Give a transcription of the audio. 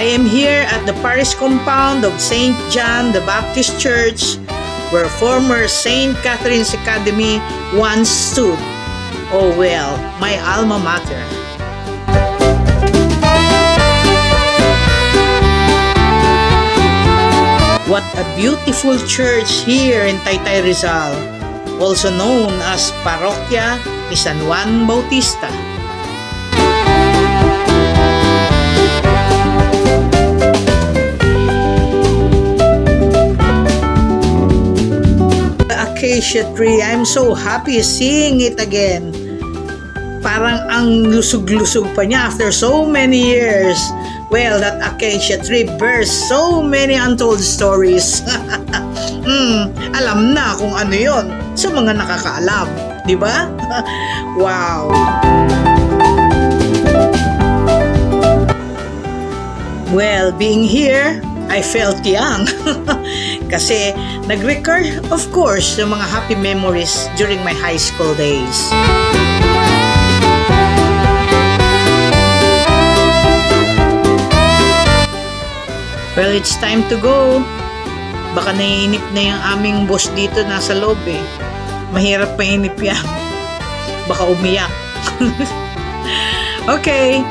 I am here at the parish compound of St. John the Baptist Church, where former St. Catherine's Academy once stood. Oh well, my alma mater. What a beautiful church here in Taytay, Rizal, also known as Parokya ni San Juan Bautista. The acacia tree, I'm so happy seeing it again. Parang ang lusog-lusog pa niya after so many years. Well, that acacia tree bears so many untold stories. Alam na kung ano yon sa mga nakakaalam, di ba? Wow! Well, being here, I felt young. Kasi nag-recur, of course, yung mga happy memories during my high school days. Well, it's time to go. Baka naiinip na yung aming boss dito nasa loob eh. Mahirap mainip yan. Baka umiyak. Okay.